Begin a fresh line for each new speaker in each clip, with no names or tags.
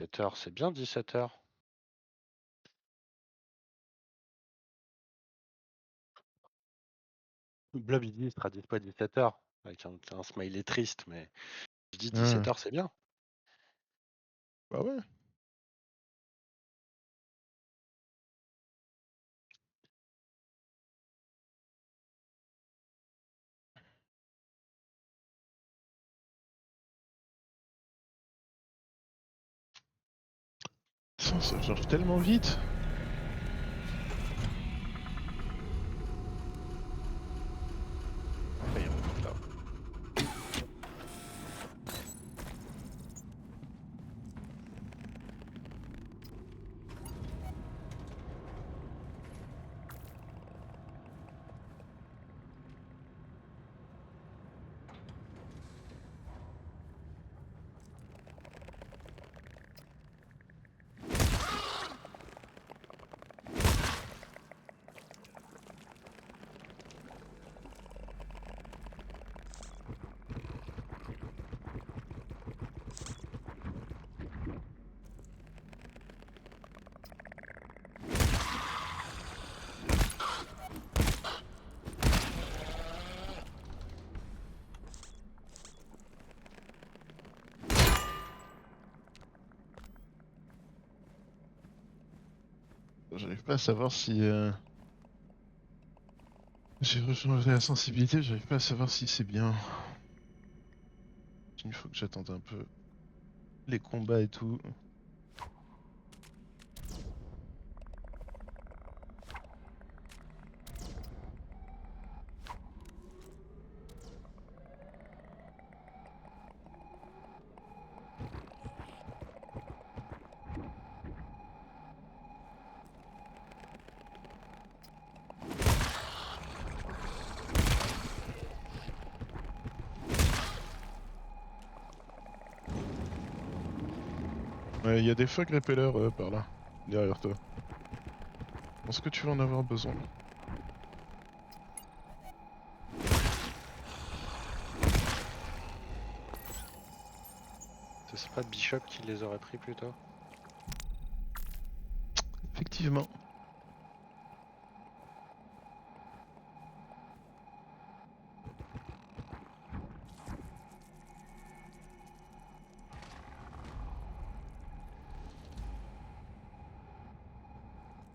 17h, c'est bien 17h. Blob il dit il sera dispo à 17h. Avec un smiley triste, mais je dis 17h c'est bien.
Bah ouais. Ça change tellement vite. Après, il remonte là. J'arrive pas à savoir si... J'ai rechangé la sensibilité, j'arrive pas à savoir si c'est bien. Il faut que j'attende un peu les combats et tout. Il y a des fog repellers par là, derrière toi. Est-ce que tu vas en avoir besoin?
C'est pas Bishop qui les aurait pris plutôt?
Effectivement.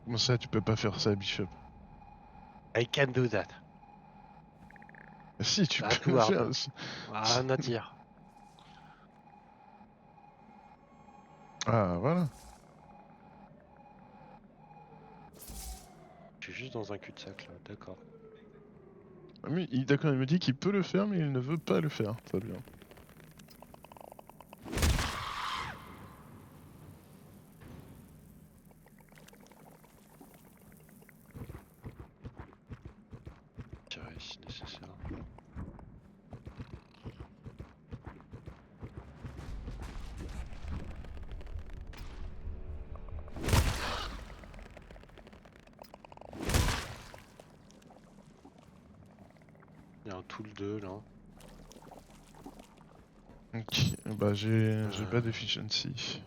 Comment ça, tu peux pas faire ça, Bishop?
I can do that.
Si, tu
That
peux le faire.
word. Ah, not here.
Ah, voilà.
Je suis juste dans un cul-de-sac là, d'accord.
Ah, mais d'accord, il me dit qu'il peut le faire, mais il ne veut pas le faire. Très bien.
Tirer si nécessaire. Il y a un tool 2 là.
Ok, bah j'ai pas d'efficiency.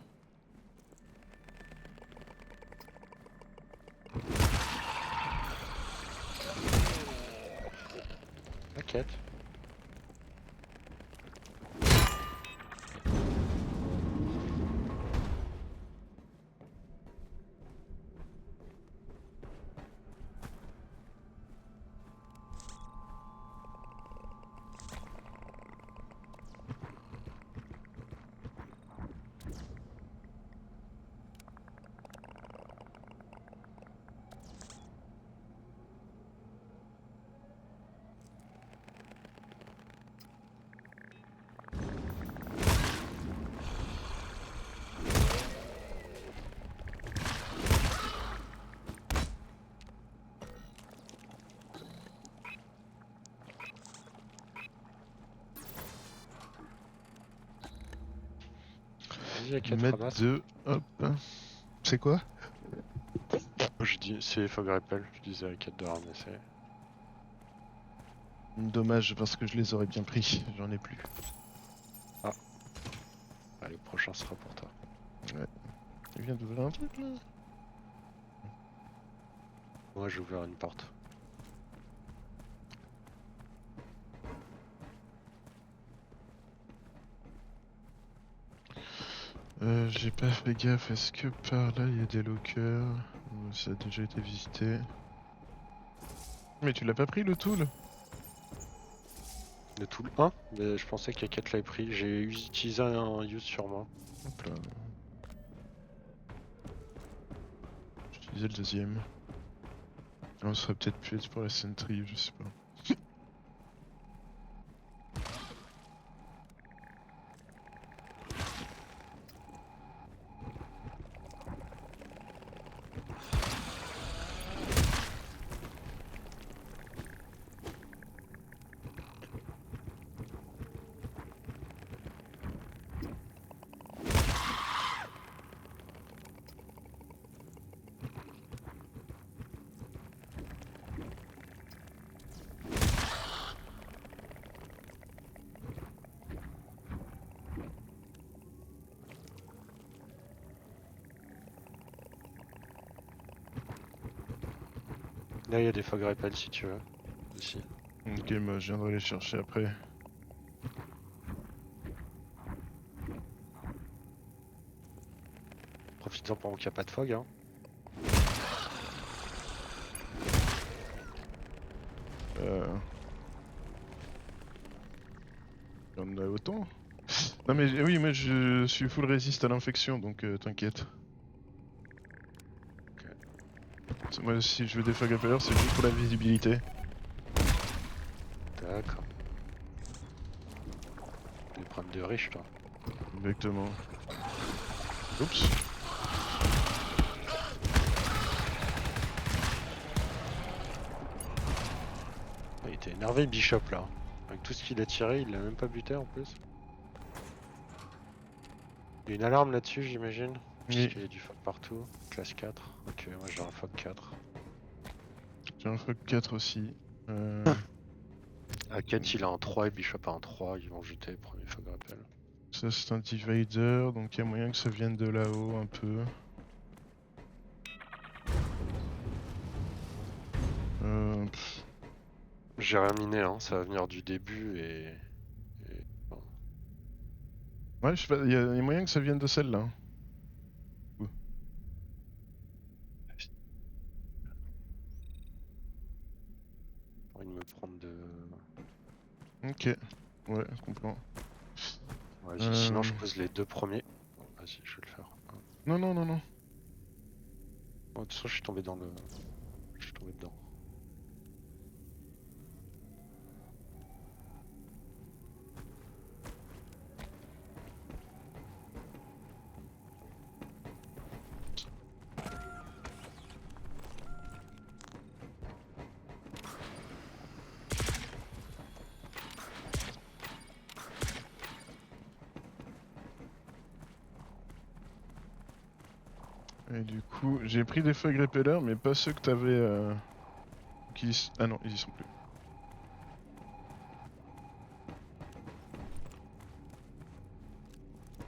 T'inquiète. Vas-y, Aket,
Mettre
ramasse.
2, hop. C'est quoi?
Je dis, c'est Fog Rappel, je disais à Aket de ramasser.
Dommage parce que je les aurais bien pris, j'en ai plus.
Ah, le prochain sera pour toi.
Il vient d'ouvrir un truc là.
Moi j'ai ouvert une porte.
J'ai pas fait gaffe, est-ce que par là il y a des lockers? Ça a déjà été visité. Mais tu l'as pas pris le tool?
Le tool 1, mais je pensais que Kat l'avait pris. J'ai utilisé un use sur moi.
Hop là. J'utilisais le deuxième. On serait peut-être pu être pour la sentry, je sais pas.
Là il y a des fog repels si tu veux. Aussi.
Ok, bah je viendrai les chercher après.
Profites-en pendant qu'il n'y a pas de fog hein.
Il y en a autant? Non mais oui, moi je suis full résiste à l'infection, donc t'inquiète. Moi si je veux des fog repellers, c'est juste pour la visibilité.
D'accord. Des problèmes de riche toi.
Exactement. Oups.
Il était énervé Bishop là. Avec tout ce qu'il a tiré, il l'a même pas buté en plus. Il y a une alarme là-dessus j'imagine.
Oui.
Puisqu'il y a du fog partout. Classe 4. Ok, moi j'ai un fog 4.
J'ai un fog 4 aussi.
Kat il a un 3 et Bishop a un 3. Ils vont jeter le premier fog rappel.
Ça c'est un divider, donc il y a moyen que ça vienne de là-haut un peu.
J'ai rien miné, hein, ça va venir du début et bon.
Ouais, je sais pas, il y a moyen que ça vienne de celle-là.
J'ai envie de me prendre de...
Ok, ouais, je comprends.
Vas-y, sinon je pose les deux premiers. Bon, vas-y, je vais le faire.
Non, non, non, non.
Bon, de toute façon, je suis tombé dans le... Je suis tombé dedans.
Et du coup, j'ai pris des fog repellers, mais pas ceux que t'avais... Ah non, ils y sont plus.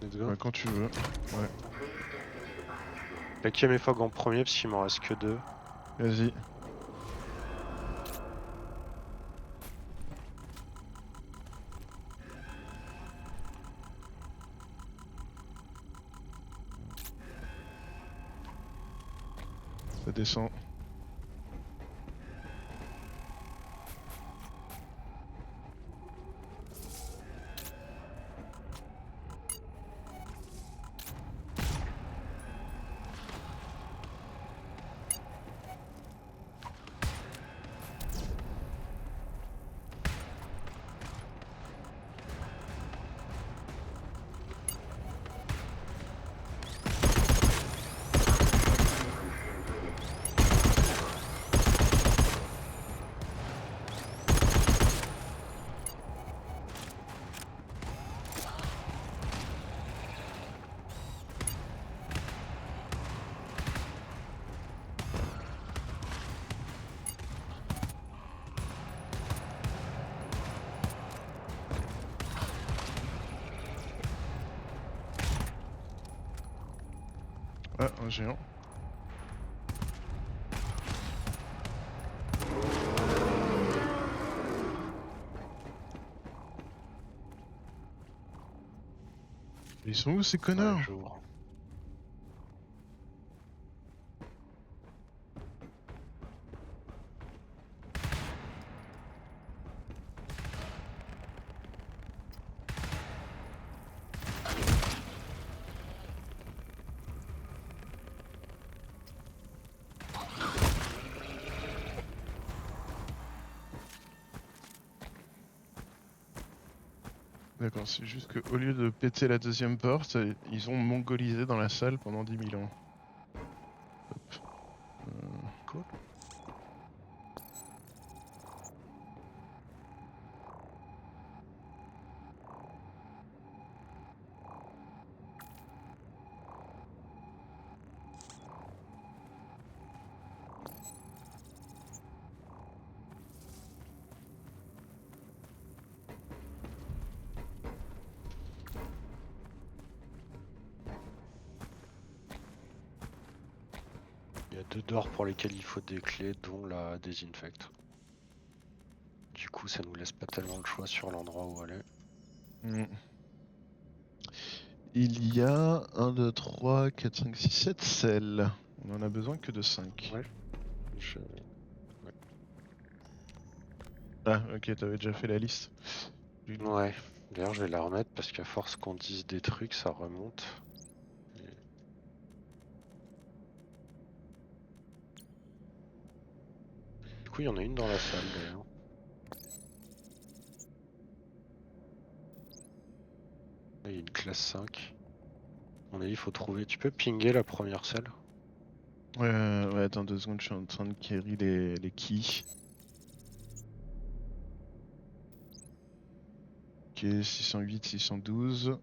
Let's go.
Ouais, quand tu veux, ouais.
Paquet mes fog en premier parce qu'il m'en reste que 2.
Vas-y. Ça descend. Ah, un géant. Ils sont où ces
Ouais,
connards?
j'ouvre.
D'accord, c'est juste qu'au lieu de péter la deuxième porte, ils ont mongolisé dans la salle pendant 10 000 ans. Hop.
Cool. Il y a 2 doors pour lesquels il faut des clés, dont la désinfecte. Du coup, ça nous laisse pas tellement le choix sur l'endroit où aller.
Hmm. Il y a 1, 2, 3, 4, 5, 6, 7 selles. On en a besoin que de 5.
Ouais. Je...
Ah, ok, t'avais déjà fait la liste.
Ouais. D'ailleurs, je vais la remettre parce qu'à force qu'on dise des trucs, ça remonte. Du coup, il y en a une dans la salle d'ailleurs. Là, il y a une classe 5. À mon avis, il faut trouver. Tu peux pinguer la première salle?
Ouais, attends 2 secondes, je suis en train de carry les keys. Ok, 608, 612.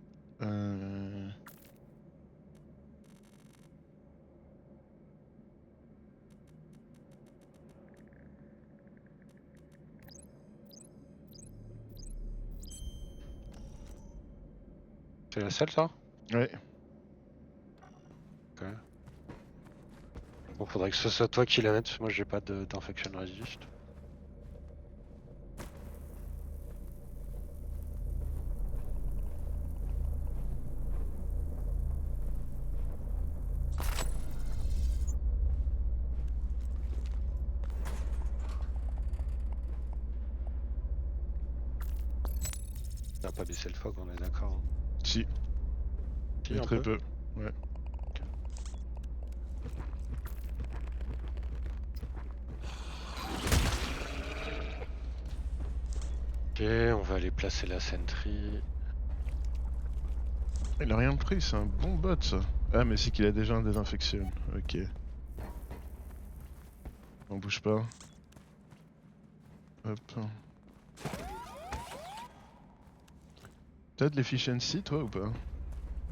C'est la salle, ça?
Ouais.
Ok. Bon, faudrait que ce soit toi qui la mette, parce que moi j'ai pas d'infection resist. On a pas baissé le fog, on est d'accord. Hein.
Si,
Si,
mais
un
très
peu.
peu. Ouais.
Ok, on va aller placer la sentry.
Il a rien pris, c'est un bon bot ça. Ah, mais c'est qu'il a déjà un désinfection. Ok. On bouge pas. Hop. T'as de l'efficiency toi ou pas?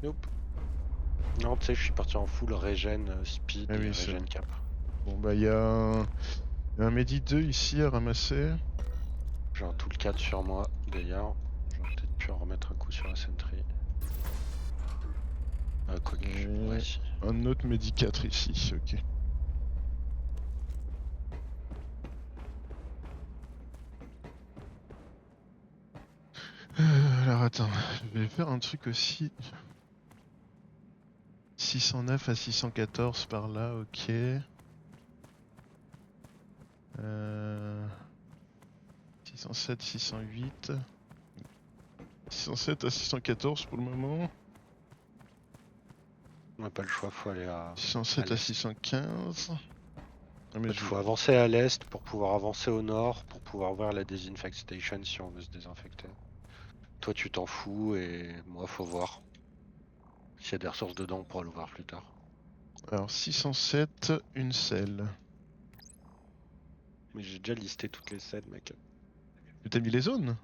Nope. Non, tu sais, je suis parti en full regen, speed
Ah
et
oui, c'est
regen
vrai.
cap.
Bon bah il y a un Medi 2 ici à ramasser.
J'ai un tool 4 sur moi d'ailleurs. J'aurais peut-être pu en remettre un coup sur la sentry. Quoique, ouais,
Et
si.
un autre Medi 4 ici, ok. Alors attends, je vais faire un truc aussi. 609 à 614 par là, ok. 607, 608. 607 à 614 pour le moment.
On n'a pas le choix, faut aller à
607 à
l'est.
615. Ah, mais
Il
je...
faut avancer à l'est pour pouvoir avancer au nord, pour pouvoir voir la disinfect station si on veut se désinfecter. Toi tu t'en fous et moi faut voir. S'il y a des ressources dedans, on pourra l'ouvrir plus tard.
Alors 607, une selle.
Mais j'ai déjà listé toutes les scènes, mec.
Mais t'as mis les zones?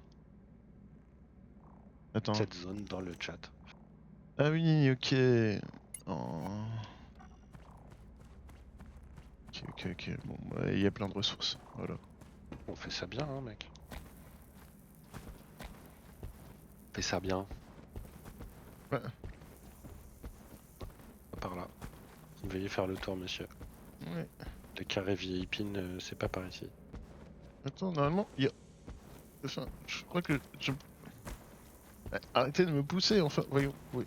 Attends.
Cette zone dans le chat.
Ah oui, ok. Oh. Ok. Bon, bah, il y a plein de ressources. Voilà.
On fait ça bien, hein, mec. On fait ça bien.
Ouais.
Par là. Veuillez faire le tour, monsieur.
Ouais.
Les carrés VIP, c'est pas par ici.
Attends, normalement, il y a... Enfin, je crois que je... Arrêtez de me pousser, enfin, voyons. Oui.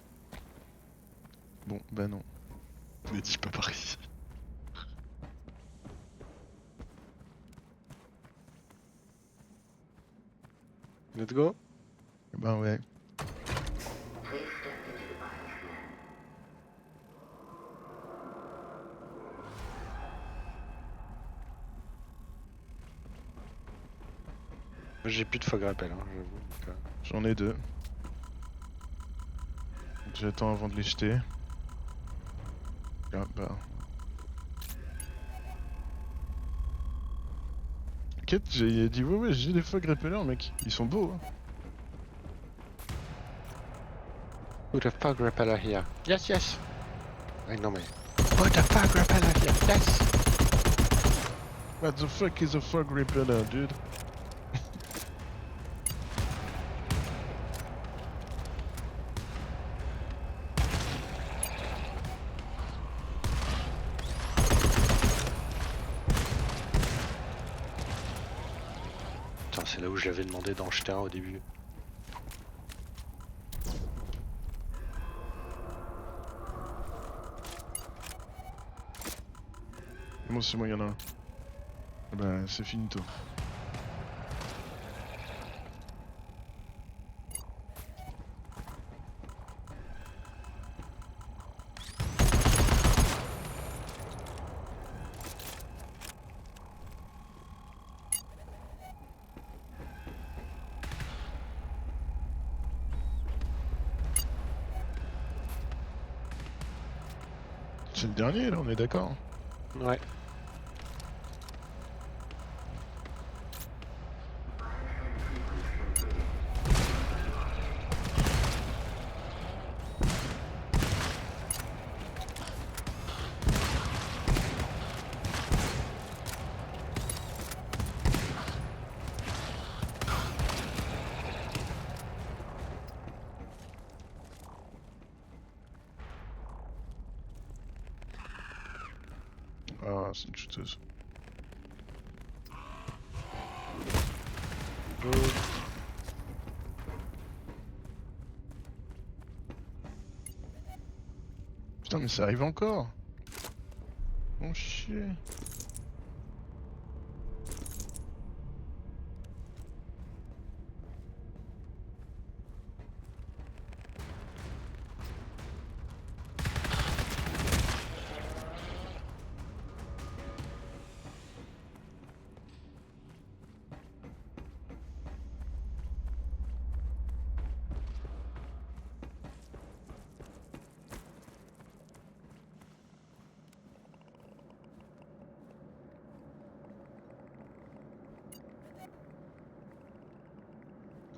Bon, bah non. Ne dis pas par ici.
Let's go.
Ben ouais.
J'ai plus de fog rappel, hein, j'avoue. donc,
J'en ai 2. J'attends avant de les jeter. Ah bah... T'inquiète, j'ai dit ouais, j'ai des fog repellers, mec. Ils sont beaux, hein.
Put a fog repeller here. Yes, yes. Ouais, non mais. Put a fog repeller here. Yes.
What the fuck is a fog repeller, dude?
Putain, c'est là où j'avais demandé d'en jeter un au début.
Moi c'est moi, y'en a un. Bah c'est finito. C'est le dernier là, on est d'accord?
Ouais.
Ah, c'est une shooteuse. Putain, mais ça arrive encore! Oh chier!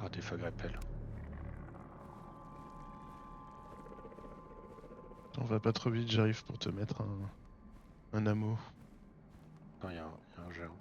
Ah, des fog rappel.
On va pas trop vite, j'arrive pour te mettre un ammo.
Non, y a un géant.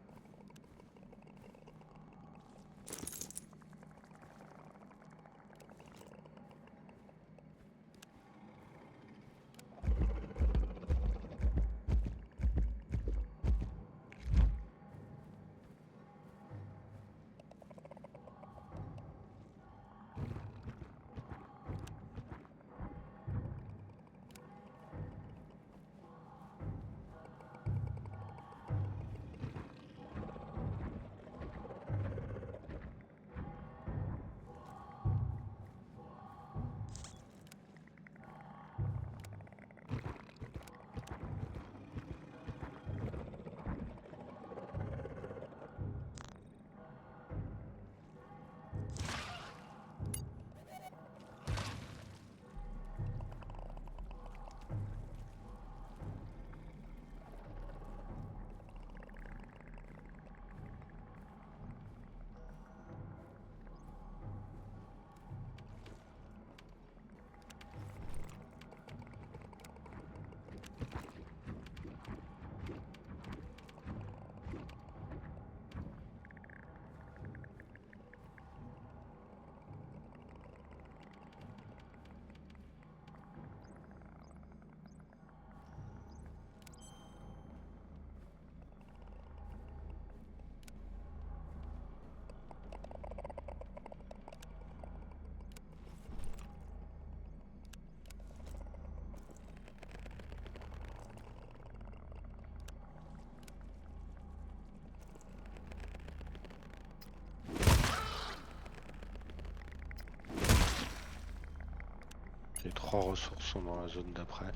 Les 3 ressources sont dans la zone d'après.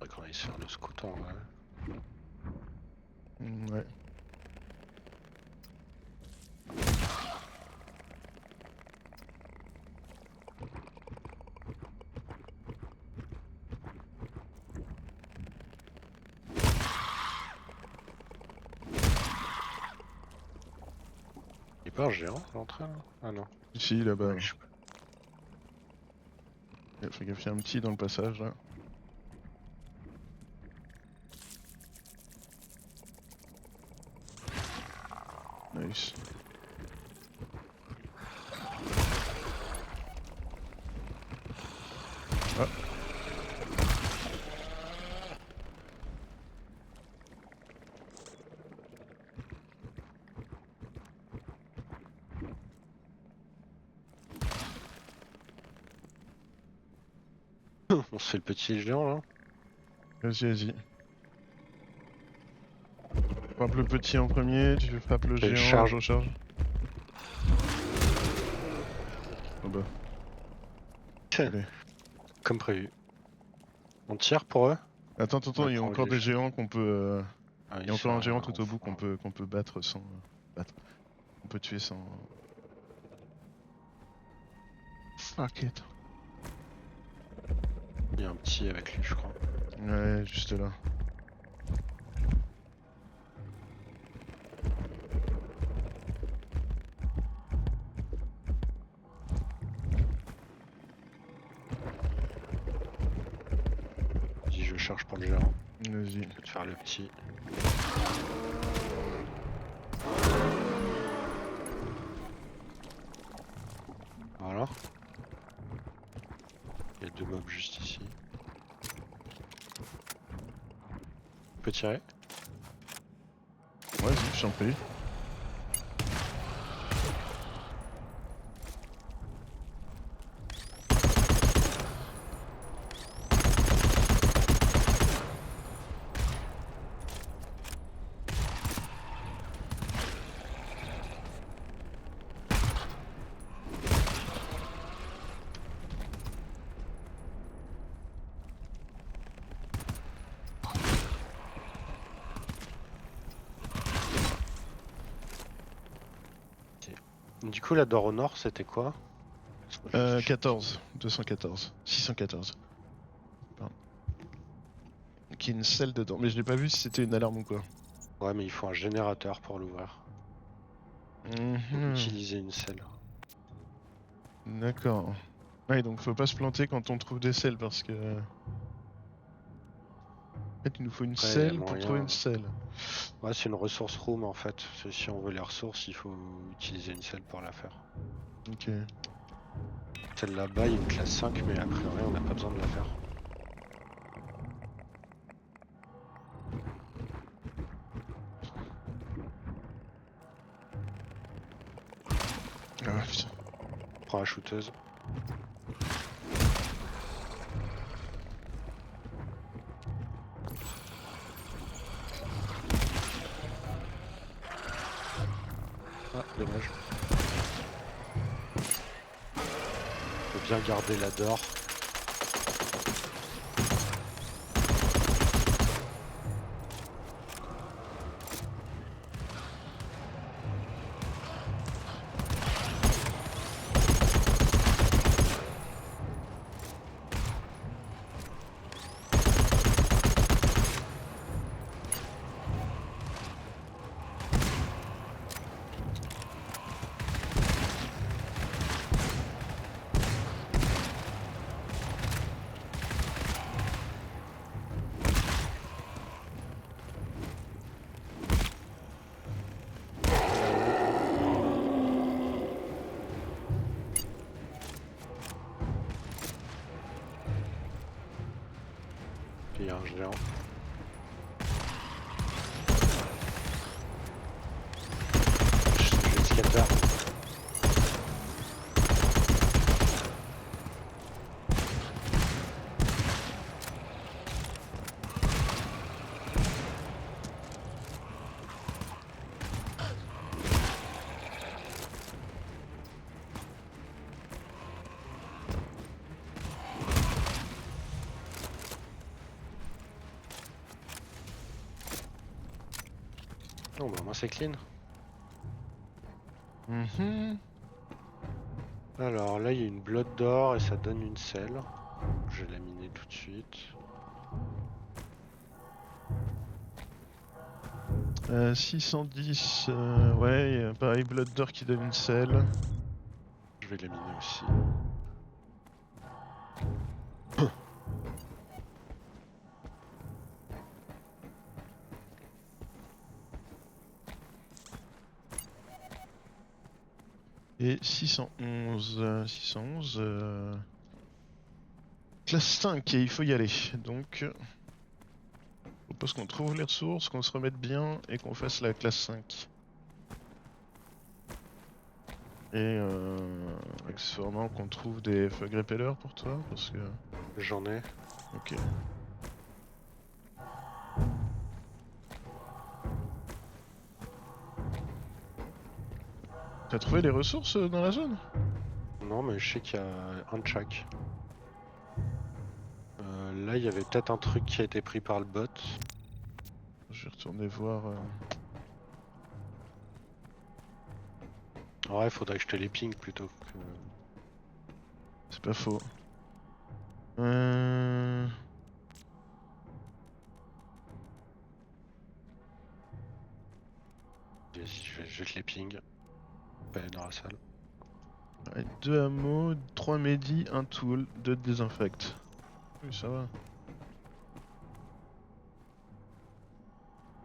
Quand il se faire le scout en vrai.
Ouais.
Il est pas un géant l'entrée là? Ah non.
Ici, là-bas.
Ouais, je sais pas.
Fais gaffe, il y a un petit dans le passage là. Nice. Ah.
On se fait le petit géant là?
Vas-y, vas-y. Frappe le petit en premier, tu frappes le
Et je
géant,
charge.
je recharge. Oh bah. Allez.
Comme prévu. On tire pour eux?
Attends,
Ouais,
il y a
prends
encore
les
des
géants.
géants qu'on peut.
Ah,
Il y a
il sert
encore
à
un géant
rien,
tout au bout
enfin.
qu'on peut battre sans. Battre. On peut tuer sans. Fuck it.
Il y a un petit avec lui, je crois.
Ouais, juste là.
Vas-y, je charge pour le géant.
Vas-y.
Je vais te faire le petit. Voilà. Il y a 2 mobs juste ici. Tu peux tirer?
Vas-y, je t'en prie.
Du coup, la door au nord, c'était quoi?
14. 214. 614. Pardon. Donc il y a une selle dedans. Mais je l'ai pas vu si c'était une alarme ou quoi.
Ouais, mais il faut un générateur pour l'ouvrir. Faut
Mhm.
utiliser une selle.
D'accord. Ouais, donc faut pas se planter quand on trouve des selles parce que. En fait, il nous faut une
Après, il y a
selle pour trouver
moyen.
une selle.
Ouais, c'est une ressource room en fait. Si on veut les ressources, il faut utiliser une selle pour la faire.
Ok.
Celle là-bas, il y a une classe 5, mais a priori, on n'a pas besoin de la faire.
Ah putain.
Prends la shooteuse. Ah, dommage. Faut bien garder la door. Il y a un géant. Jet scatter. Non, bah, moi c'est clean.
Mhm.
Alors là, il y a une blotte d'or et ça donne une selle. Je vais la miner tout de suite.
610, ouais, pareil, Blood d'or qui donne une selle.
Je vais la miner aussi.
Et 611, classe 5 et il faut y aller. Donc, je propose qu'on trouve les ressources, qu'on se remette bien et qu'on fasse la classe 5. Et accessoirement qu'on trouve des fog repellers pour toi, parce que...
J'en ai.
Ok. T'as trouvé les ressources dans la zone?
Non, mais je sais qu'il y a un de chaque. Là, il y avait peut-être un truc qui a été pris par le bot.
Je vais retourner voir...
Ouais, faudrait que je te les ping plutôt que...
C'est pas faux.
Vas-y, je vais te les ping. Pas aller dans la salle.
Ouais, 2 hameaux, 3 médis, 1 tool, 2 désinfects. Oui, ça va.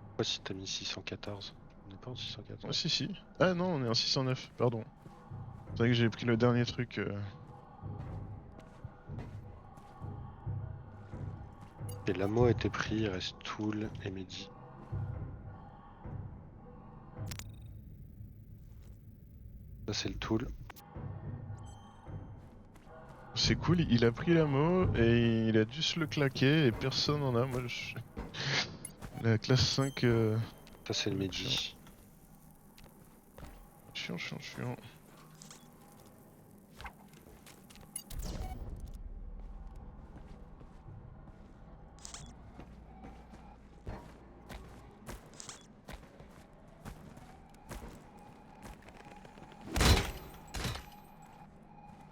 Pourquoi si t'as mis 614? On n'est pas en
Ah
614.
si si. Ah non, on est en 609, pardon. C'est vrai que j'ai pris le dernier truc.
Et l'ammo a été pris, il reste Tool et Mehdi. Ça c'est le Tool.
C'est cool, il a pris l'ammo et il a dû se le claquer et personne en a. Moi, la classe 5...
Ça c'est le
chiant.
Mehdi.
Chiant, chiant, chiant.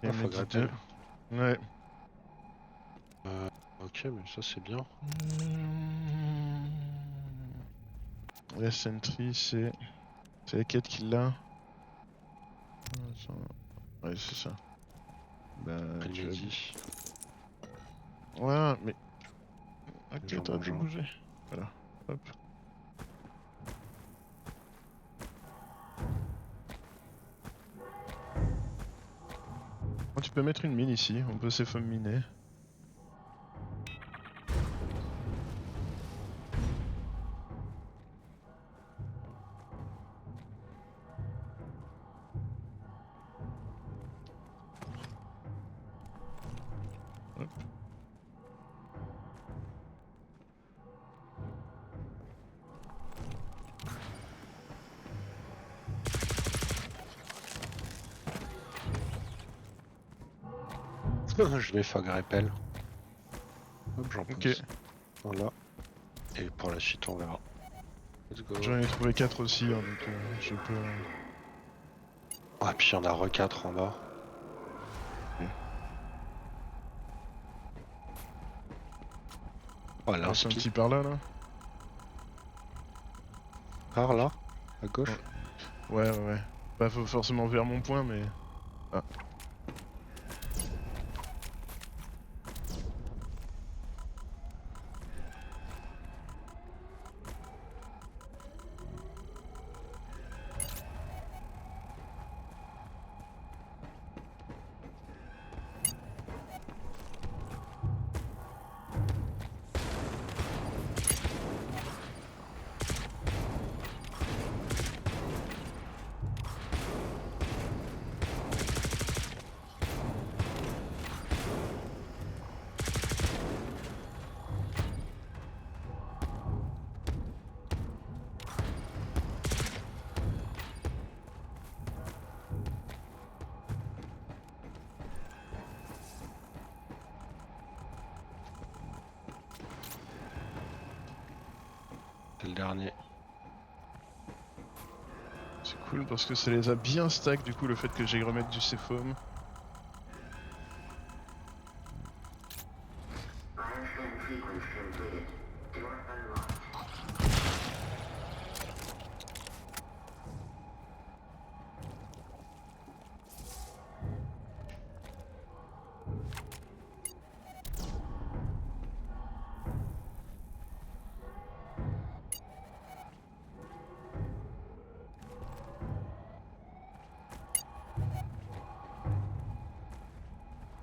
Et
Ah, faut
Mehdi
gratter.
2. Ouais.
Ok, mais ça c'est bien.
La Sentry, c'est... C'est la quête qui l'a. Ouais, c'est ça. Bah,
Après le
tu vas...
Mehdi.
Voilà, mais... Ok,
J'en
t'aurais dû
mange un.
bouger. Voilà. Hop. Oh, tu peux mettre une mine ici, on peut s'effom miner. Hop.
Je vais fog rappel. Hop, j'en
Ok,
pose. Voilà. Et pour la suite on verra. Let's go.
j'en ai trouvé 4 aussi, hein, donc je peux...
Ah, puis il y en a re 4 en bas. Oh,
C'est un
l'inspi.
petit par là, là.
Par là, à gauche.
Ouais, ouais, ouais. Pas forcément vers mon point, mais... Ah.
dernier.
C'est cool parce que ça les a bien stack du coup le fait que j'aille remettre du C-foam.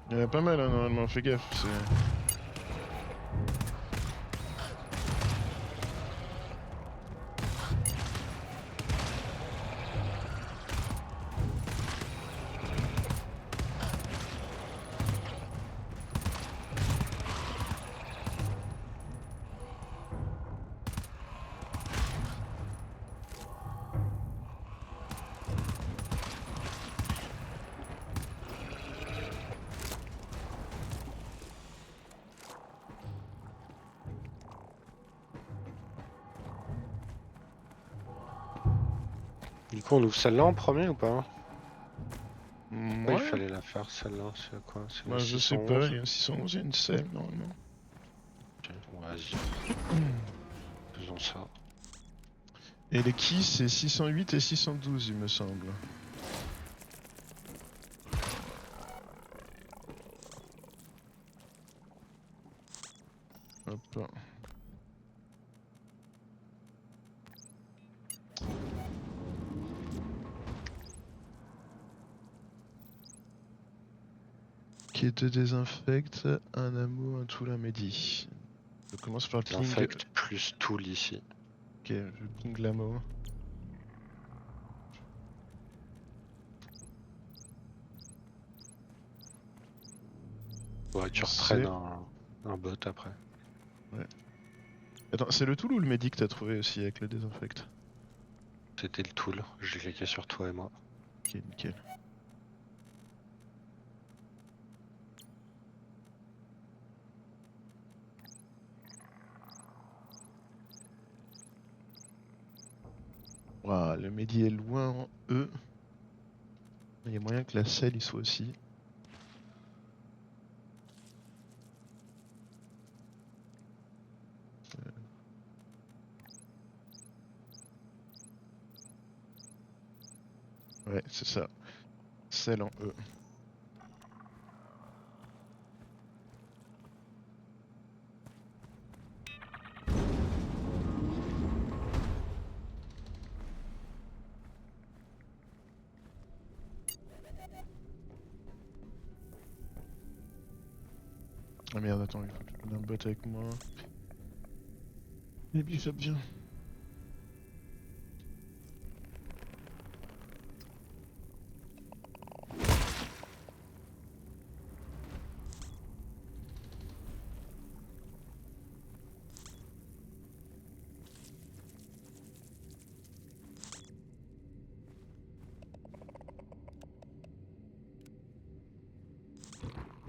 Il y en a pas mal hein, normalement, fais gaffe.
Du coup, on ouvre celle-là en premier ou pas? Ouais, il
Ouais,
fallait la faire celle-là. C'est quoi? C'est la
bah, je sais pas,
611?
il y a 611, il y a une selle normalement.
Ok, vas-y, faisons ça.
Et les keys c'est 608 et 612 il me semble. Hop. Qui te désinfecte, un ammo, un tool, un medi. Je commence par le ping.
Désinfecte plus tool ici.
Ok, je ping l'ammo.
Ouais, tu reprennes
C'est.
un bot après.
Ouais. Attends, c'est le tool ou le medi que t'as trouvé aussi avec le désinfecte?
C'était le tool. J'ai cliqué sur toi et moi.
Ok, nickel. Waouh, le medi est loin en E. Il y a moyen que la selle y soit aussi. Ouais, c'est ça. Selle en E. Ah merde, attends, il faut que je prenne un bot avec moi. Et puis ça bien.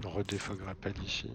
Redéfog rappel ici.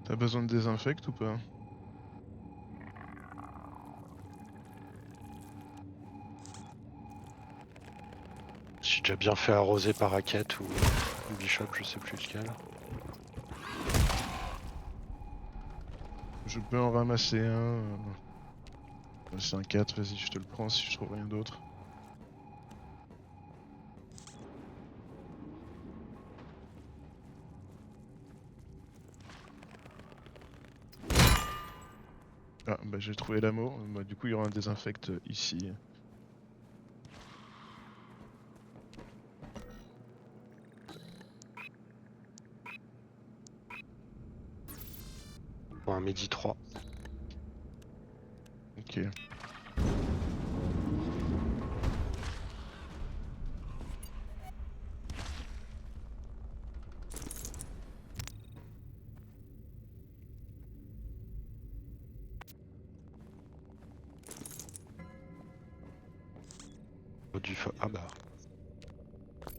T'as besoin de désinfecte ou pas? J'ai déjà bien fait arroser par raquette ou bishop, je sais plus lequel.
Je peux en ramasser un. C'est un 4, vas-y, je te le prends si je trouve rien d'autre. Ah bah j'ai trouvé l'ammo, bah, du coup il y aura un désinfect ici.
Pour un Medi 3.
Ok.
Ah bah.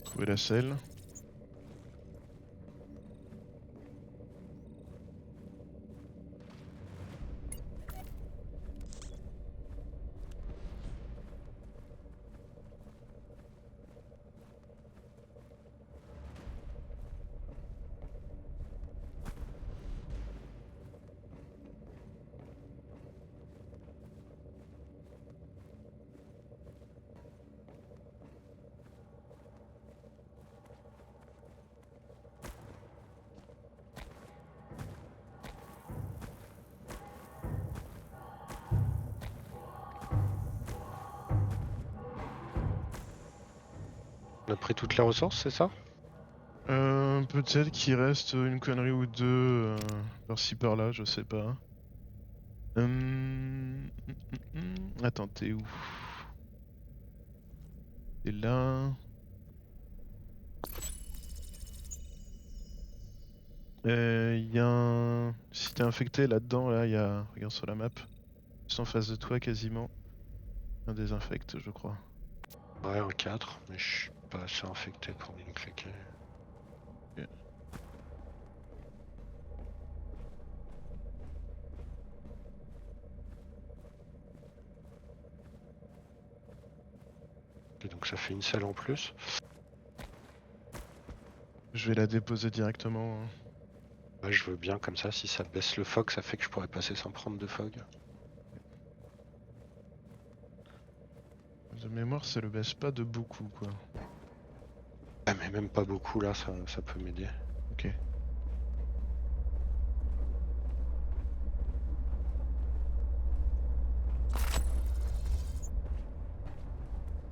Trouver la selle.
On a pris toutes les ressources, c'est ça?
Peut-être qu'il reste une connerie ou deux par-ci par-là, je sais pas. Attends, t'es où? T'es là. Y a un... Si t'es infecté là-dedans, là, y a... Regarde sur la map. Juste en face de toi, quasiment. Un désinfect, je crois.
Ouais, en 4, mais je suis pas assez infecté pour me cliquer.
Ok.
Et donc ça fait une selle en plus.
Je vais la déposer directement. Hein.
Ouais, je veux bien comme ça, si ça baisse le fog, ça fait que je pourrais passer sans prendre de fog.
De mémoire, ça le baisse pas de beaucoup, quoi.
Ah, mais même pas beaucoup là, ça peut m'aider.
Ok.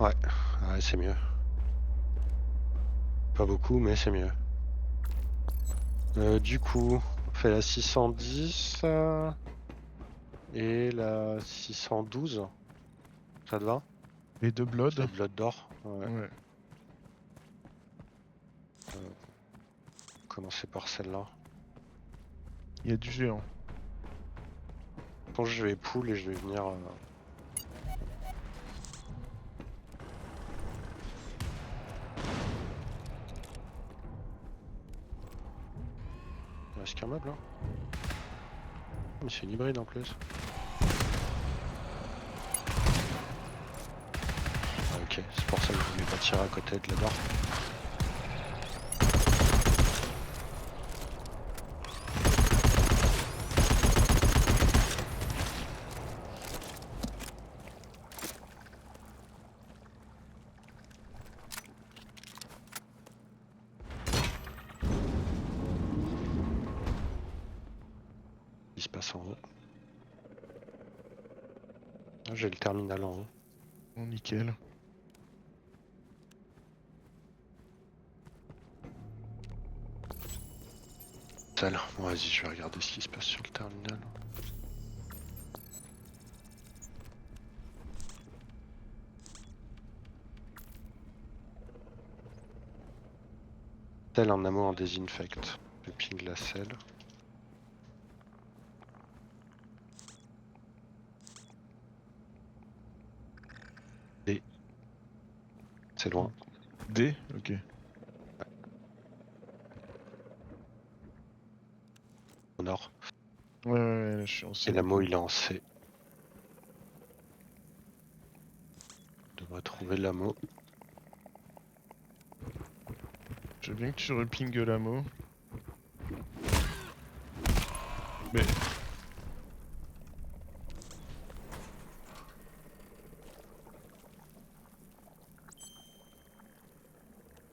Ouais, ouais, c'est mieux. Pas beaucoup, mais c'est mieux. Du coup, on fait la 610 et la 612. Ça te va?
Les deux
C'est
Blood.
Blood d'or. Ouais.
Ouais.
Commencer par celle-là.
Il y a du géant.
Quand je vais pull et je vais venir. Il reste qu'un meuble là. Mais c'est une hybride en plus. Ah, ok, c'est pour ça que je voulais pas tirer à côté de la barre. Il se passe en haut. Ah, j'ai le terminal en haut.
Bon, nickel.
Tel. Bon, vas-y, je vais regarder ce qui se passe sur le terminal. Tel en ammo en désinfect. Je ping la selle. Et c'est loin.
D. Ok.
Au nord.
Ouais, là, je suis en
Et
C.
l'ammo il est en C. Je devrais trouver l'ammo.
Je veux bien que tu repingues l'ammo. Mais...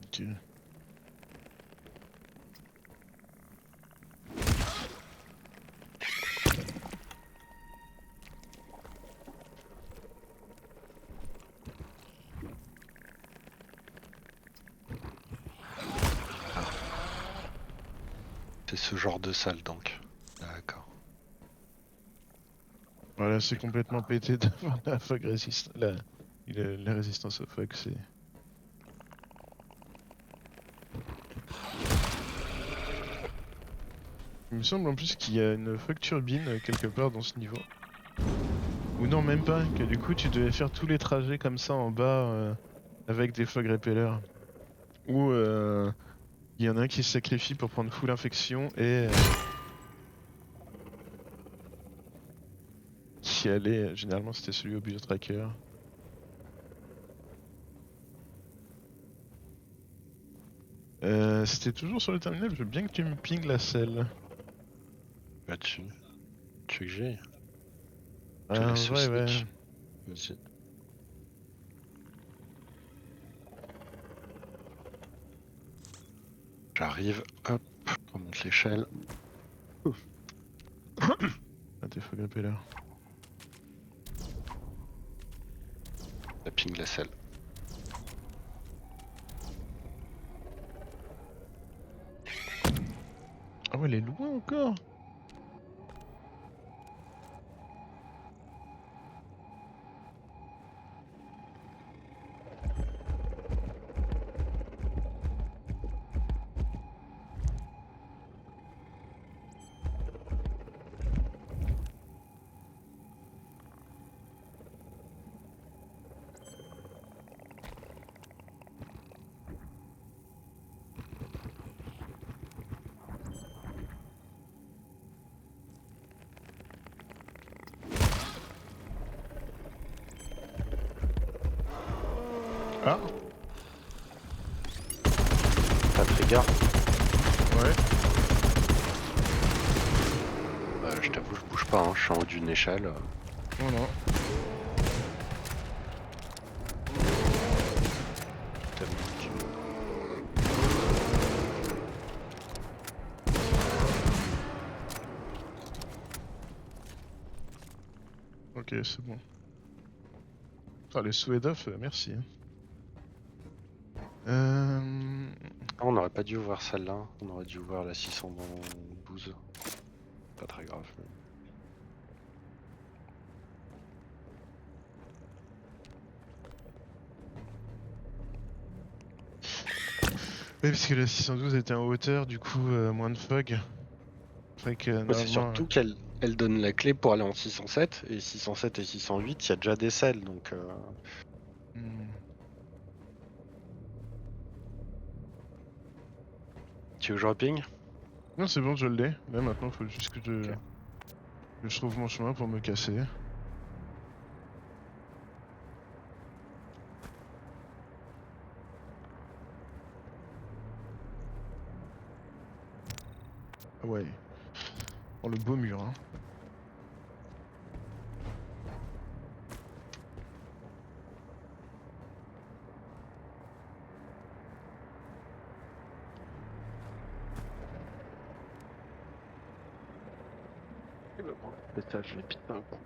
Ok.
C'est ce genre de salle donc. D'accord.
Voilà, c'est complètement pété devant la fog résiste. La résistance au fog, c'est. Il me semble en plus qu'il y a une fog turbine quelque part dans ce niveau. Ou non, même pas, que du coup tu devais faire tous les trajets comme ça en bas avec des fog repellers. Ou il y en a un qui se sacrifie pour prendre full infection et qui allait, généralement c'était celui au biotracker. C'était toujours sur le terminal, je veux bien que tu me pinges la selle.
Là-dessus. Tu veux que j'aille? Je
En
laisse au
vrai, ouais.
sneak. Vas-y. J'arrive, hop, on monte l'échelle.
Ah, t'es fog repeller.
La ping la selle.
Ah ouais, elle est loin encore. Ah
T'as trigger?
ouais.
Je t'avoue, je bouge pas, hein. Je suis en haut d'une échelle.
Non, non. Ok, c'est bon. Ah, les Suédoff, merci.
Ah, on n'aurait pas dû ouvrir celle-là, on aurait dû ouvrir la 612. Pas très grave.
Oui, parce que la 612 était en hauteur, du coup, moins de fog. Fait que
Ouais, c'est
normalement.
surtout qu'elle donne la clé pour aller en 607, et 607 et 608, il y a déjà des selles, donc...
Hmm.
Tu veux que je reping?
Non, c'est bon, je l'ai. Là, maintenant, faut juste que
Ok.
je trouve mon chemin pour me casser. Ah ouais. Oh, le beau mur, hein.
C'est ça, je vais piter un coup.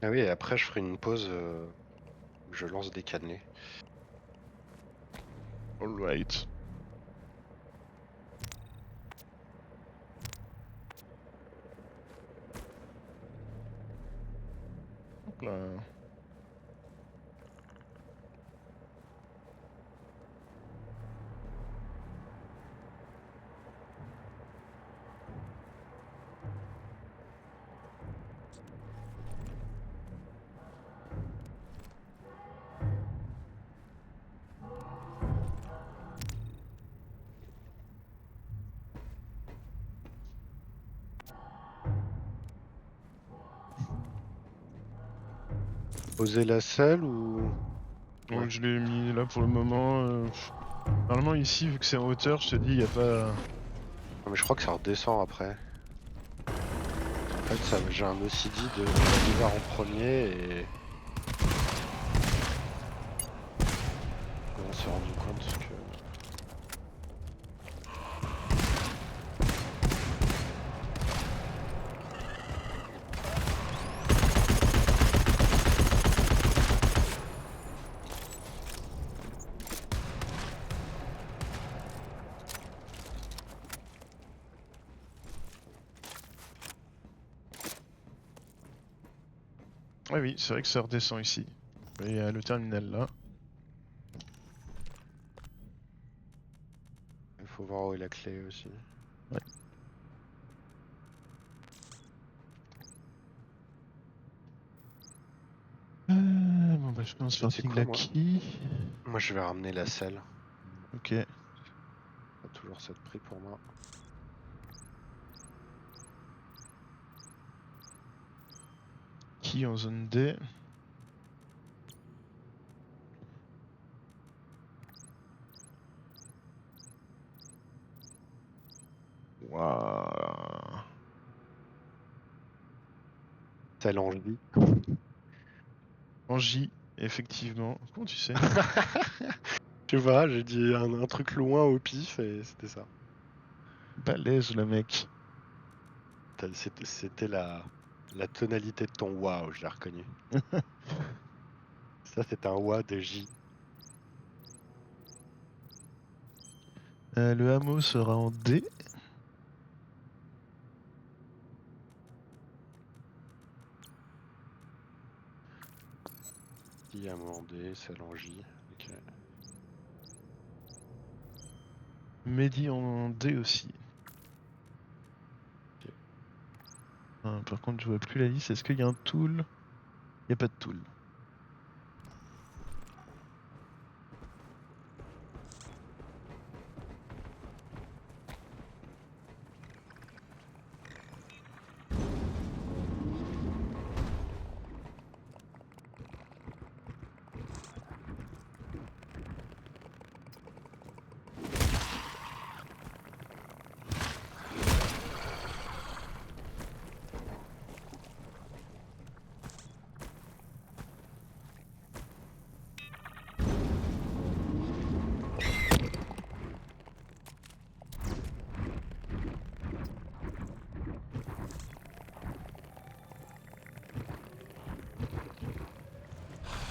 Ah oui, et après je ferai une pause où je lance des cannelés.
Alright. Hop là.
Poser la selle ou...
Donc
Ouais.
je l'ai mis là pour le moment. Normalement, ici, vu que c'est en hauteur, je te dis, y a pas.
Non, mais je crois que ça redescend après. En fait, j'ai un OCD de l'hiver en premier et... On s'est rendu compte que...
Ouais, oui, c'est vrai que ça redescend ici. Et il y a le terminal là.
Il faut voir où est la clé aussi.
Ouais. Bon bah je commence par
C'est
King
quoi, moi?
Lucky.
Moi, je vais ramener la selle.
Ok.
Pas toujours ça de prix pour moi.
Qui en zone D. Waouh.
Selle en vie.
En J, effectivement. Comment tu sais?
Tu vois, j'ai dit un truc loin au pif et c'était ça.
Balèze le mec.
C'était la tonalité de ton waouh, je l'ai reconnu. Ça, c'est un wa de J.
Le hameau sera en D.
I à D, selle en J. Ok.
Mehdi en D aussi.
Ok.
Par contre, je vois plus la liste. Est-ce qu'il y a un tool? Il n'y a pas de tool.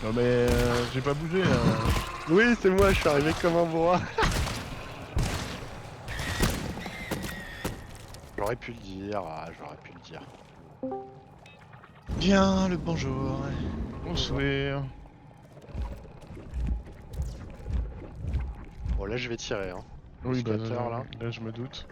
Non mais j'ai pas bougé là.
Oui, c'est moi, je suis arrivé comme un bourrin. J'aurais pu le dire, j'aurais pu le dire.
Bien le bonjour.
Bonsoir.
Bon, là, je vais tirer, hein. Le
Oui, bah
scatter, là.
là je me doute.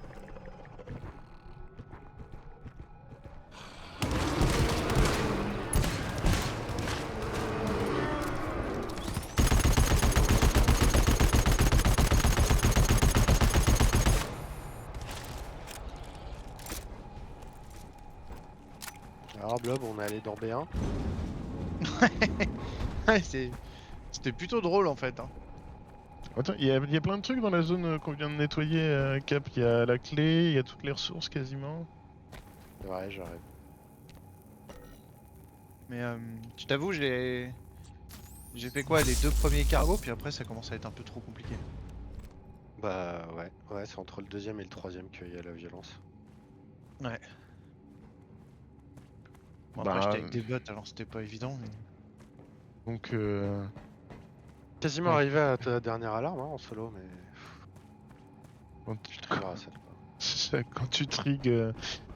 Alors, Blob, on est allé dans B1.
Ouais, c'était plutôt drôle en fait, hein.
Attends, il y a plein de trucs dans la zone qu'on vient de nettoyer, Cap. Il y a la clé, il y a toutes les ressources quasiment.
Ouais, j'arrive.
Mais je t'avoue, j'ai fait quoi les 2 premiers cargos, puis après ça commence à être un peu trop compliqué.
Bah, ouais, c'est entre le deuxième et le troisième qu'il y a la violence.
Ouais. Bon après
Bah,
j'étais avec des bots, alors c'était pas évident. Mais...
donc
Quasiment
ouais,
arrivé à ta dernière alarme, hein, en solo, mais
quand,
je trigger à celle, quoi.
quand tu trigues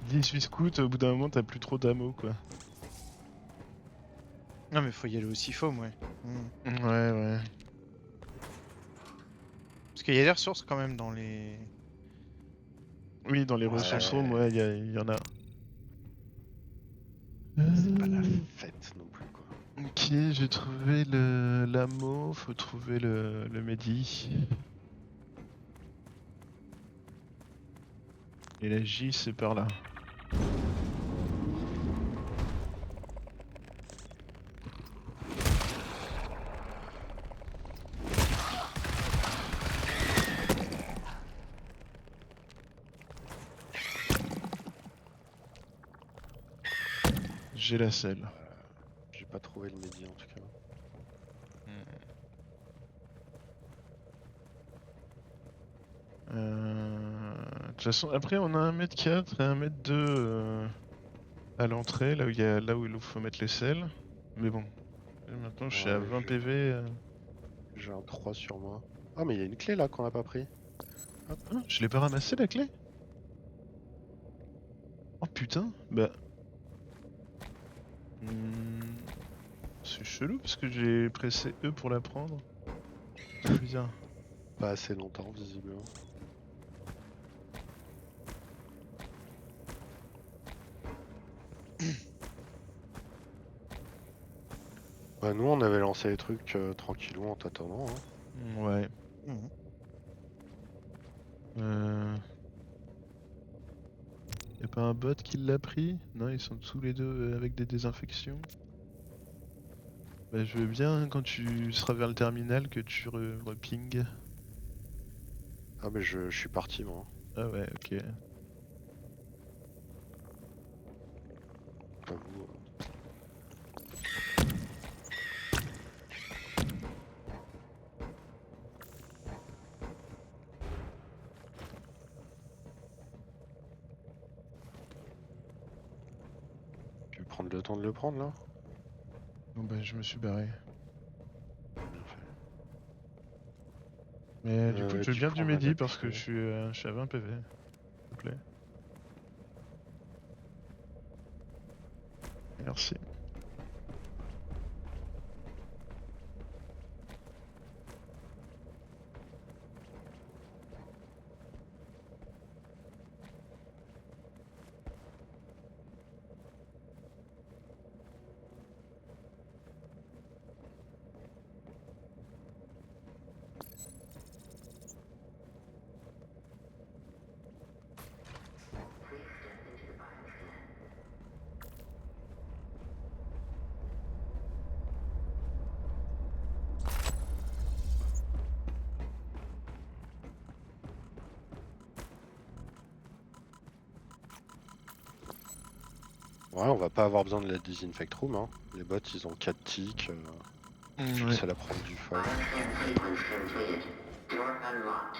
18 scouts, au bout d'un moment t'as plus trop d'ammo quoi.
Non mais faut y aller aussi faux, ouais.
Ouais, ouais.
Parce qu'il y a des ressources quand même dans les...
Oui, dans les ressources
Ouais,
room, ouais, il y en a.
c'est pas la fête non plus, quoi.
Ok, j'ai trouvé l'ammo, faut trouver le Mehdi. Et la J, c'est par là. J'ai la selle.
J'ai pas trouvé le Mehdi, en tout cas.
De toute façon, après on a 1m4 et 1m2 à l'entrée, là où il faut mettre les selles. Mais bon, et maintenant je suis à
Ouais,
20 PV.
j'ai un 3 sur moi. Ah, mais il y a une clé, là, qu'on n'a pas pris. Hop.
Ah, je l'ai pas ramassé la clé? Oh putain, bah... c'est chelou parce que j'ai pressé E pour la prendre. C'est bizarre.
Pas assez longtemps, visiblement. Bah, nous, on avait lancé les trucs tranquillou en tâtonnant. Hein.
Ouais.
Mhm.
Y'a pas un bot qui l'a pris? Non, ils sont tous les deux avec des désinfections. Bah, je veux bien quand tu seras vers le terminal que tu reping.
Ah, mais je suis parti, moi.
Ah ouais, ok.
Pas vous. Tu veux prendre le temps de le prendre, là?
Bon bah je me suis barré.
Bien fait.
Mais du coup je veux
Tu
bien du
prends
midi parce que
l'adapté.
je suis à 20 PV. S'il te plaît. Merci.
Ouais, on va pas avoir besoin de la disinfect room. Hein. Les bots, ils ont 4 ticks. Je suis le
Ouais.
seul à prendre du fog.
Bioscan sequence completed. Door unlocked.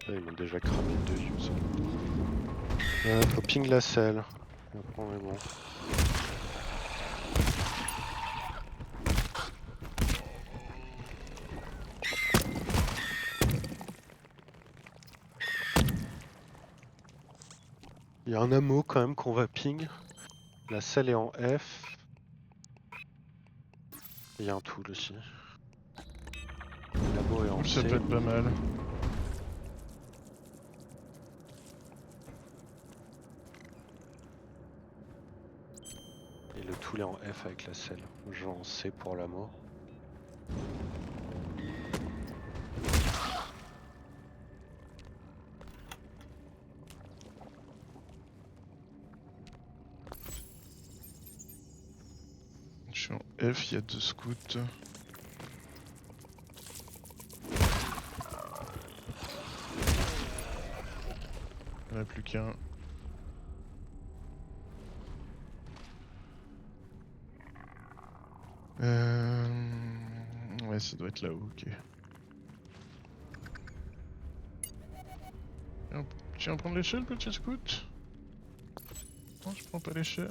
Là, ils m'ont déjà cramé deux use. Faut ping la selle. Après, on est bon. Il y a un ammo quand même qu'on va ping. La selle est en F. Il y a un tool aussi. L'ammo est en
Ça
C.
peut être pas mal.
Et le tool est en F avec la selle. Je vais en C pour l'ammo.
Je suis en F, il y a 2 scouts. Il n'y en a plus qu'un. Ouais, ça doit être là-haut, ok. Tu viens prendre l'échelle, petit scout? Non, je prends pas l'échelle.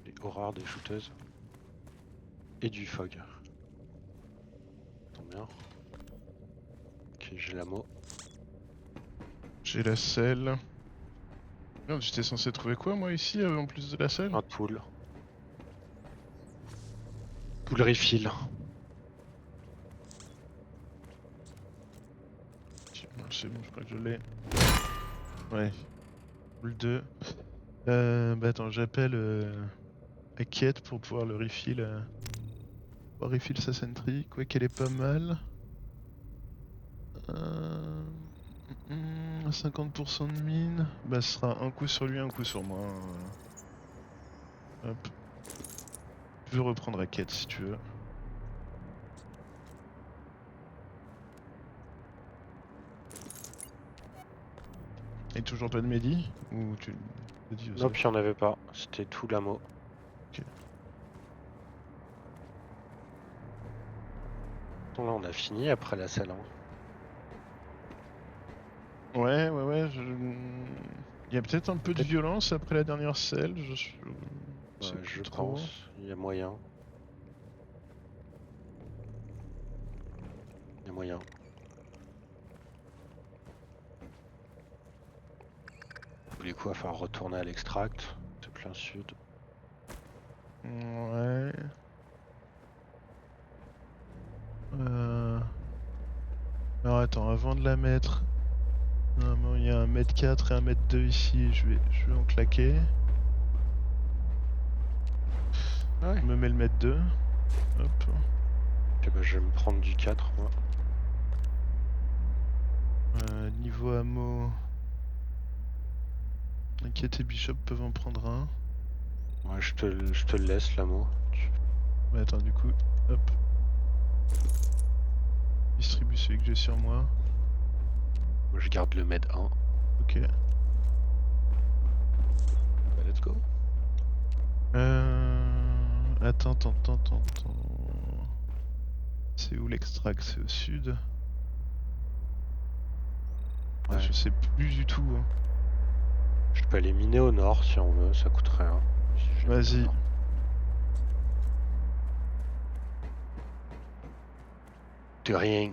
Les horreurs des shooteuses. Et du fog. Tant bien. Ok, j'ai l'ammo.
J'ai la selle. Merde, j'étais censé trouver quoi moi ici en plus de la selle?
Un tool. Tool refill.
Bon, c'est bon, je crois que je l'ai. Ouais. Pool 2. Bah attends, j'appelle Akiet pour pouvoir le refill. Pouvoir refill sa sentry. Quoi qu'elle est pas mal. 50% de mine. Bah ce sera un coup sur lui, un coup sur moi. Hop. Je veux reprendre la quête si tu veux. Et toujours pas de Mehdi? Ou tu l'as dit
Non, puis il n'y en avait pas. C'était tout l'amo.
Ok.
Bon, là, on a fini après la salle. Hein.
Ouais. Il y a peut-être un peu de
Peut-être-
violence après la dernière selle. Je sais
Ouais,
plus
je
trop.
pense. Il y a moyen. Il y a moyen. Vous voulez quoi faire retourner à l'extract? C'est plein sud.
Ouais. Alors attends, avant de la mettre, normalement il y a un mètre 4 et un mètre 2 ici, je vais en claquer.
Ouais.
Je me mets le mètre 2. Hop.
Ok, bah, je vais me prendre du 4 moi.
Niveau ammo, Inquiet et Bishop peuvent en prendre un.
Ouais, je te le laisse l'amo.
Mais attends, du coup, hop. Distribue celui que j'ai sur moi.
Moi je garde le med 1.
Ok.
Bah, let's go.
Attends. C'est où l'extract? C'est au sud. Ah,
Ouais.
je sais plus du tout. Hein.
Je peux aller miner au nord si on veut, ça coûte rien. Si je vais miner au
Vas-y.
nord. De rien.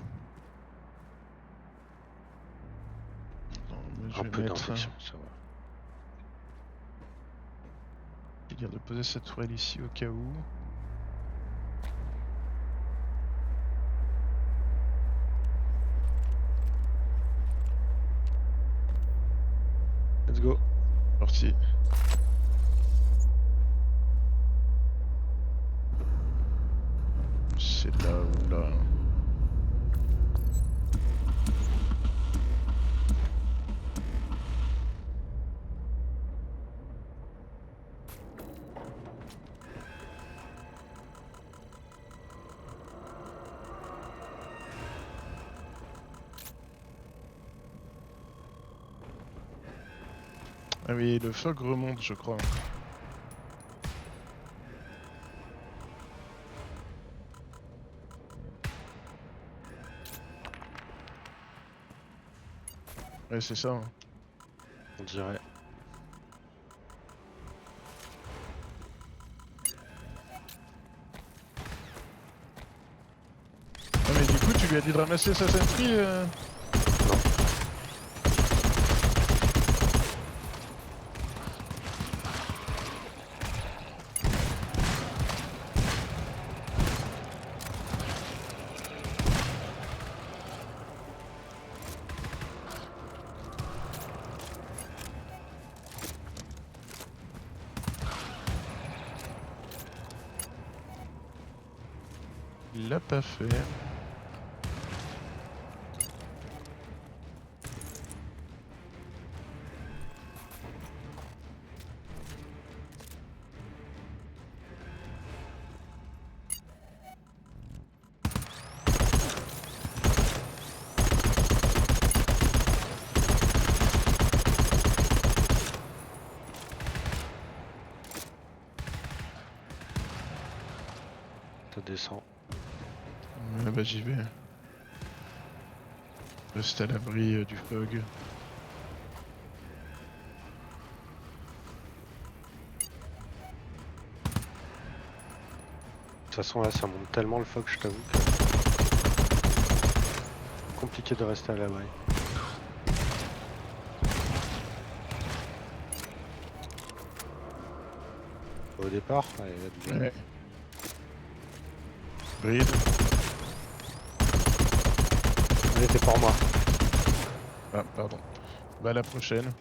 Non, mais je
Un
vais
peu
mettre.
d'infection, ça va.
Je vais dire de poser cette tourelle ici au cas où.
Let's go.
Parti. C'est là ou là. Ah oui, le fog remonte, je crois. Ouais, c'est ça. Hein.
On dirait.
Ah mais du coup, tu lui as dit de ramasser sa sentry
Non.
Il l'a pas fait.
Ça descend.
Ah bah j'y vais. Reste à l'abri du fog.
De toute façon là ça monte tellement le fog, je t'avoue que compliqué de rester à l'abri. Au départ, allez, let's go.
Ouais. Bride.
Elle était pour moi.
Ah, pardon. Bah à la prochaine.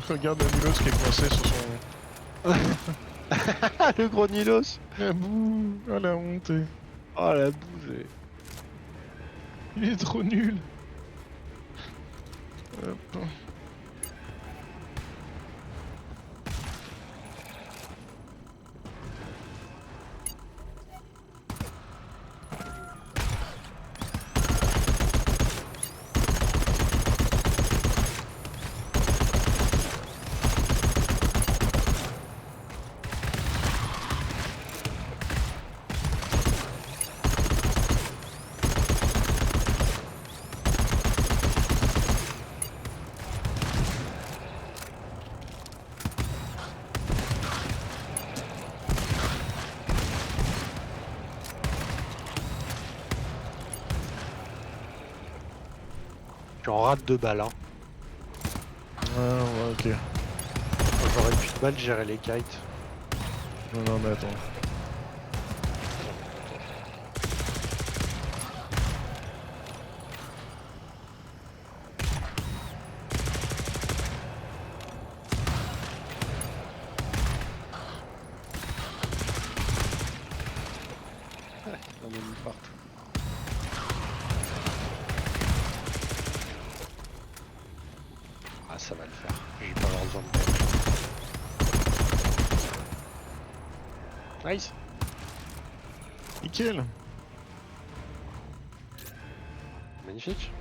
Regarde un Nilos qui est coincé sur son...
Le gros Nilos.
Ah bouh. Oh la honte.
Oh la bousée.
Il est trop nul. Hop.
Tu en rates 2 balles. Hein.
Ah ouais, ok.
Moi, j'aurais pu mal gérer les kites.
Non, non, mais attends.
On en a mis partout. Ah, ça va le faire. J'ai pas avoir besoin de temps. Nice.
Nickel.
Magnifique.